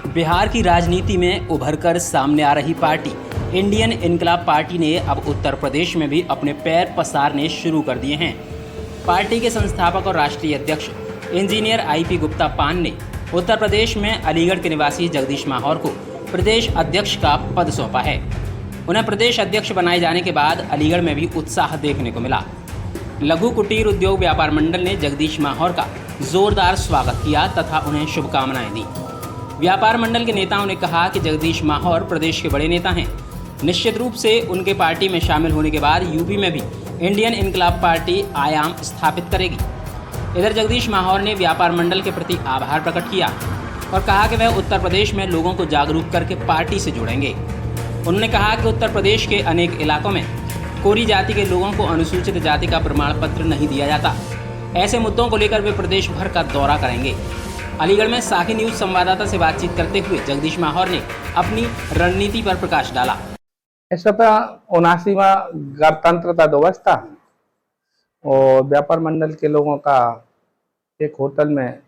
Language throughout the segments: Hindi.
बिहार की राजनीति में उभरकर सामने आ रही पार्टी इंडियन इनकलाब पार्टी ने अब उत्तर प्रदेश में भी अपने पैर पसारने शुरू कर दिए हैं। पार्टी के संस्थापक और राष्ट्रीय अध्यक्ष इंजीनियर IP गुप्ता पान ने उत्तर प्रदेश में अलीगढ़ के निवासी जगदीश माहौर को प्रदेश अध्यक्ष का पद सौंपा है। उन्हें प्रदेश अध्यक्ष बनाए जाने के बाद अलीगढ़ में भी उत्साह देखने को मिला। लघु कुटीर उद्योग व्यापार मंडल ने जगदीश माहौर का जोरदार स्वागत किया तथा उन्हें शुभकामनाएं दी। व्यापार मंडल के नेताओं ने कहा कि जगदीश माहौर प्रदेश के बड़े नेता हैं। निश्चित रूप से उनके पार्टी में शामिल होने के बाद यूपी में भी इंडियन इनकलाब पार्टी आयाम स्थापित करेगी। इधर जगदीश माहौर ने व्यापार मंडल के प्रति आभार प्रकट किया और कहा कि वह उत्तर प्रदेश में लोगों को जागरूक करके पार्टी से जोड़ेंगे। उन्होंने कहा कि उत्तर प्रदेश के अनेक इलाकों में कोरी जाति के लोगों को अनुसूचित जाति का प्रमाण पत्र नहीं दिया जाता। ऐसे मुद्दों को लेकर वे प्रदेश भर का दौरा करेंगे। अलीगढ़ में साखी न्यूज संवाददाता से बातचीत करते हुए जगदीश माहौर ने अपनी रणनीति पर प्रकाश डाला। 1979वां गणतंत्रता दिवस था और व्यापार मंडल के लोगों का एक होटल में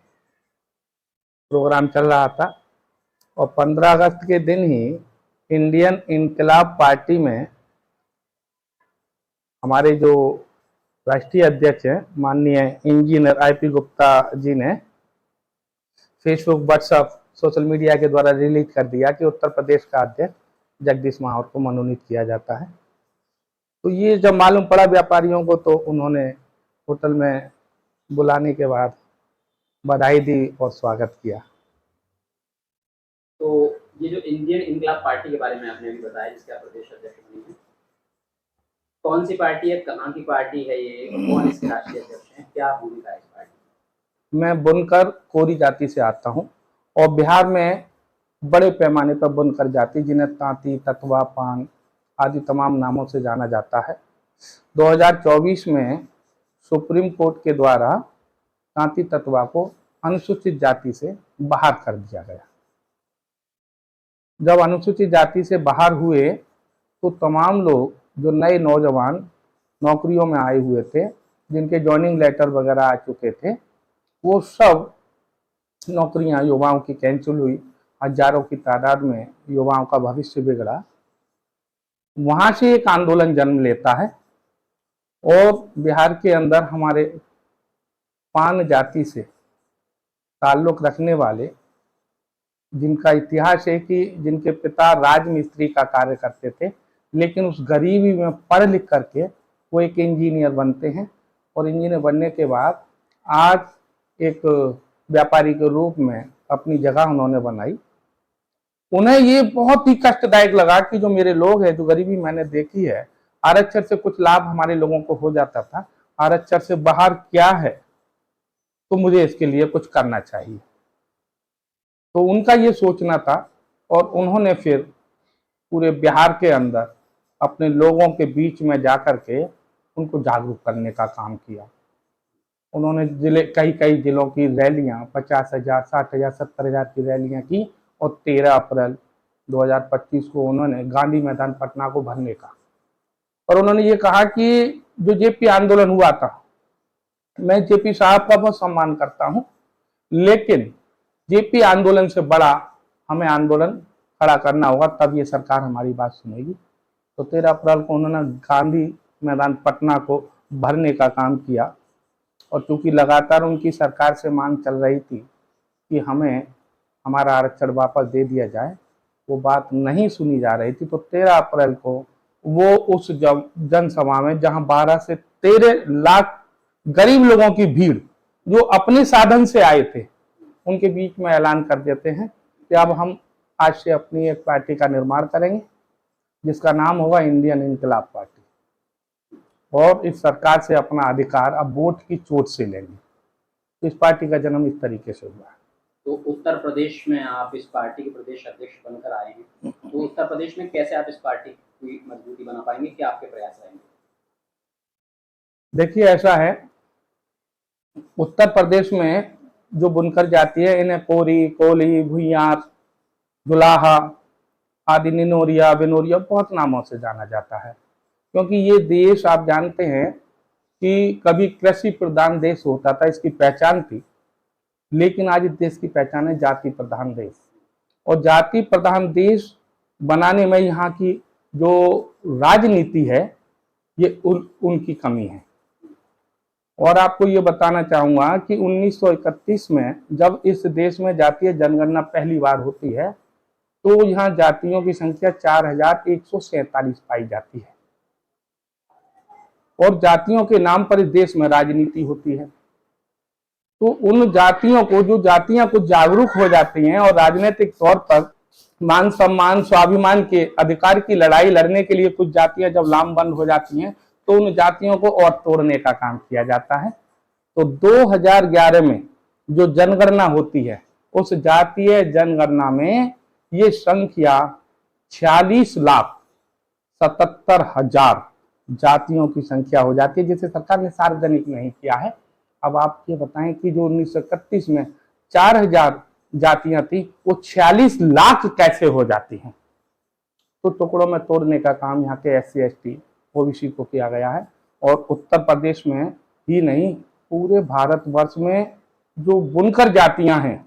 प्रोग्राम चल रहा था और 15 अगस्त के दिन ही इंडियन इनकलाब पार्टी में हमारे जो राष्ट्रीय अध्यक्ष हैं माननीय इंजीनियर IP गुप्ता जी ने फेसबुक, व्हाट्सएप, सोशल मीडिया के द्वारा रिलीज कर दिया कि उत्तर प्रदेश का अध्यक्ष जगदीश माहौर को मनोनीत किया जाता है। तो ये जब मालूम पड़ा व्यापारियों को तो उन्होंने होटल में बुलाने के बाद बधाई दी और स्वागत किया। तो ये जो इंडियन इनकलाब पार्टी के बारे में आपने अभी बताया जिसके आप प्रदेश अध्यक्ष बने हैं, कौन सी पार्टी है, कहाँ की पार्टी है, ये कौन इसके राष्ट्रीय अध्यक्ष हैं, क्या भूमिका है इस पार्टी? मैं बुनकर कोरी जाति से आता हूँ और बिहार में बड़े पैमाने पर बुनकर जाति जिन्हें तांती, ततवा, पान आदि तमाम नामों से जाना जाता है। 2024 में सुप्रीम कोर्ट के द्वारा तांती ततवा को अनुसूचित जाति से बाहर कर दिया गया। जब अनुसूचित जाति से बाहर हुए तो तमाम लोग जो नए नौजवान नौकरियों में आए हुए थे, जिनके जॉइनिंग लेटर वगैरह आ चुके थे, वो सब नौकरियां युवाओं की कैंसिल हुई। हजारों की तादाद में युवाओं का भविष्य बिगड़ा। वहां से एक आंदोलन जन्म लेता है और बिहार के अंदर हमारे पान जाति से ताल्लुक रखने वाले, जिनका इतिहास है कि जिनके पिता राजमिस्त्री का कार्य करते थे, लेकिन उस गरीबी में पढ़ लिख करके वो एक इंजीनियर बनते हैं और इंजीनियर बनने के बाद आज एक व्यापारी के रूप में अपनी जगह उन्होंने बनाई। उन्हें ये बहुत ही कष्टदायक लगा कि जो मेरे लोग हैं, जो गरीबी मैंने देखी है, आरक्षण से कुछ लाभ हमारे लोगों को हो जाता था, आरक्षण से बाहर क्या है, तो मुझे इसके लिए कुछ करना चाहिए। तो उनका ये सोचना था और उन्होंने फिर पूरे बिहार के अंदर अपने लोगों के बीच में जाकर के उनको जागरूक करने का काम किया। उन्होंने कई जिलों की रैलियां 50,000, 60,000, 70,000 की रैलियां की और 13 अप्रैल 2025 को उन्होंने गांधी मैदान पटना को भरने का। और उन्होंने ये कहा कि जो जेपी आंदोलन हुआ था, मैं जेपी साहब का बहुत सम्मान करता हूं, लेकिन जेपी आंदोलन से बड़ा हमें आंदोलन खड़ा करना होगा, तब ये सरकार हमारी बात सुनेगी। तो 13 अप्रैल को उन्होंने गांधी मैदान पटना को भरने का काम किया और चूंकि लगातार उनकी सरकार से मांग चल रही थी कि हमें हमारा आरक्षण वापस दे दिया जाए, वो बात नहीं सुनी जा रही थी। तो 13 अप्रैल को वो उस जनसभा में, जहां 12 से 13 लाख गरीब लोगों की भीड़ जो अपने साधन से आए थे, उनके बीच में ऐलान कर देते हैं कि अब हम आज से अपनी एक पार्टी का निर्माण करेंगे जिसका नाम होगा इंडियन इनकलाब पार्टी, और इस सरकार से अपना अधिकार अब वोट की चोट से लेंगे। तो इस पार्टी का जन्म इस तरीके से हुआ है। तो उत्तर प्रदेश में आप इस पार्टी के प्रदेश अध्यक्ष बनकर आए हैं, तो उत्तर प्रदेश में कैसे आप इस पार्टी की मजबूती बना पाएंगे, क्या आपके प्रयास रहेंगे? देखिए, ऐसा है, उत्तर प्रदेश में जो बुनकर जाति है, इन्हें कोरी, कोली, भुइयार, जुलाहा आदि, निनोरिया, बिनोरिया बहुत नामों से जाना जाता है। क्योंकि ये देश आप जानते हैं कि कभी कृषि प्रधान देश होता था, इसकी पहचान थी, लेकिन आज इस देश की पहचान है जाति प्रधान देश। और जाति प्रधान देश बनाने में यहाँ की जो राजनीति है ये उनकी कमी है। और आपको ये बताना चाहूंगा कि 1931 में जब इस देश में जातीय जनगणना पहली बार होती है तो यहाँ जातियों की संख्या 4147 पाई जाती है और जातियों के नाम पर इस देश में राजनीति होती है। तो उन जातियों को, जो जातियां कुछ जागरूक हो जाती हैं और राजनीतिक तौर पर मान सम्मान स्वाभिमान के अधिकार की लड़ाई लड़ने के लिए कुछ जातियां जब लामबंद हो जाती हैं तो उन जातियों को और तोड़ने का काम किया जाता है। तो 2011 में जो जनगणना होती है उस जातीय जनगणना में ये संख्या 46,77,000 जातियों की संख्या हो जाती है, जिसे सरकार ने सार्वजनिक नहीं किया है। अब आप ये बताएं कि जो 1931 में 4,000 जातियां थी वो 46 लाख कैसे हो जाती हैं। तो टुकड़ों में तोड़ने का काम यहाँ के SC ST OBC को किया गया है। और उत्तर प्रदेश में ही नहीं, पूरे भारतवर्ष में जो बुनकर जातियां हैं,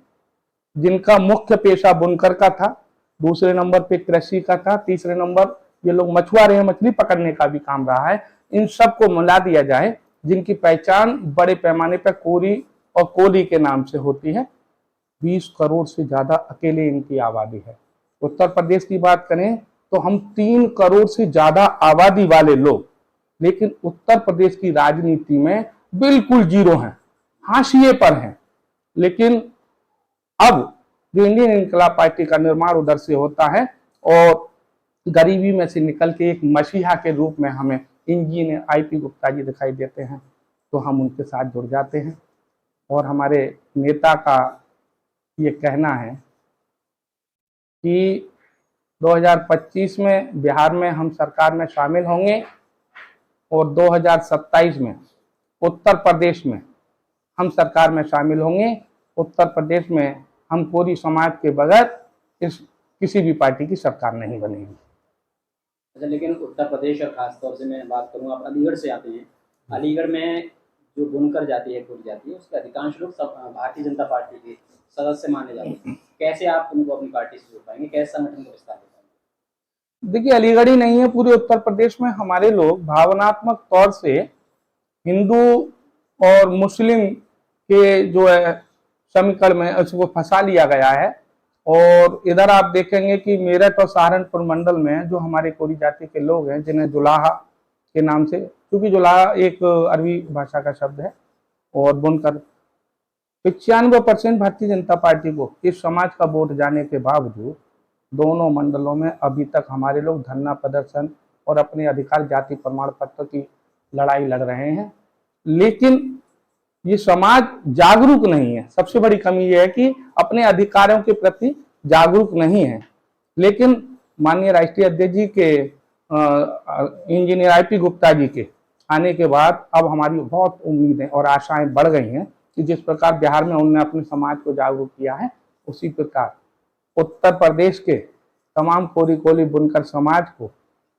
जिनका मुख्य पेशा बुनकर का था, दूसरे नंबर पे कृषि का था, तीसरे नंबर ये लोग मछुआरे हैं, मछली पकड़ने का भी काम रहा है, इन सबको मिला दिया जाए, जिनकी पहचान बड़े पैमाने पर कोरी और कोली के नाम से होती है। 20 करोड़ से ज्यादा अकेले इनकी आबादी है। उत्तर प्रदेश की बात करें तो हम 3 करोड़ से ज्यादा आबादी वाले लोग, लेकिन उत्तर प्रदेश की राजनीति में बिल्कुल जीरो हैं, हाशिए पर हैं। लेकिन अब जो इंडियन इनकलाब पार्टी का निर्माण उधर से होता है और गरीबी में से निकल के एक मसीहा के रूप में हमें इंजीनियर IP गुप्ता जी दिखाई देते हैं, तो हम उनके साथ जुड़ जाते हैं। और हमारे नेता का ये कहना है कि 2025 में बिहार में हम सरकार में शामिल होंगे और 2027 में उत्तर प्रदेश में हम सरकार में शामिल होंगे। उत्तर प्रदेश में हम कोरी समाज के बगैर किसी भी पार्टी की सरकार नहीं बनेगी। अच्छा, लेकिन उत्तर प्रदेश और खासतौर से मैं बात करूँ, आप अलीगढ़ से आते हैं। अलीगढ़ में जो बुनकर जाती है, कोरी जाती है, उसके अधिकांश लोग सब भारतीय जनता पार्टी के सदस्य माने जाते हैं। कैसे आप उनको अपनी पार्टी से जोड़ पाएंगे, कैसे संगठन को विस्तार कर पाएंगे? देखिए, अलीगढ़ ही नहीं है, पूरे उत्तर प्रदेश में हमारे लोग भावनात्मक तौर से हिंदू और मुस्लिम के जो है समीकरण में उसको फंसा लिया गया है। और इधर आप देखेंगे कि मेरठ और सहारनपुर मंडल में जो हमारे कोरी जाति के लोग हैं, जिन्हें जुलाहा के नाम से, क्योंकि जुलाहा एक अरबी भाषा का शब्द है, और बुनकर 95% भारतीय जनता पार्टी को इस समाज का वोट जाने के बावजूद दोनों मंडलों में अभी तक हमारे लोग धरना प्रदर्शन और अपने अधिकार जाति प्रमाण पत्र की लड़ाई लड़ रहे हैं। लेकिन ये समाज जागरूक नहीं है। सबसे बड़ी कमी ये है कि अपने अधिकारों के प्रति जागरूक नहीं है। लेकिन माननीय राष्ट्रीय अध्यक्ष जी के इंजीनियर IP गुप्ता जी के आने के बाद अब हमारी बहुत उम्मीदें और आशाएं बढ़ गई हैं कि जिस प्रकार बिहार में उन्होंने अपने समाज को जागरूक किया है, उसी प्रकार उत्तर प्रदेश के तमाम कोरी कोली बुनकर समाज को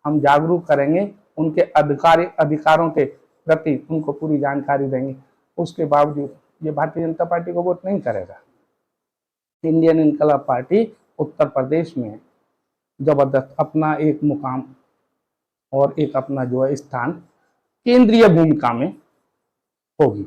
हम जागरूक करेंगे, उनके अधिकारों के प्रति उनको पूरी जानकारी देंगे। उसके बावजूद ये भारतीय जनता पार्टी को वोट नहीं करेगा। इंडियन इनकलाब पार्टी उत्तर प्रदेश में जबरदस्त अपना एक मुकाम और एक अपना जो है स्थान केंद्रीय भूमिका में होगी।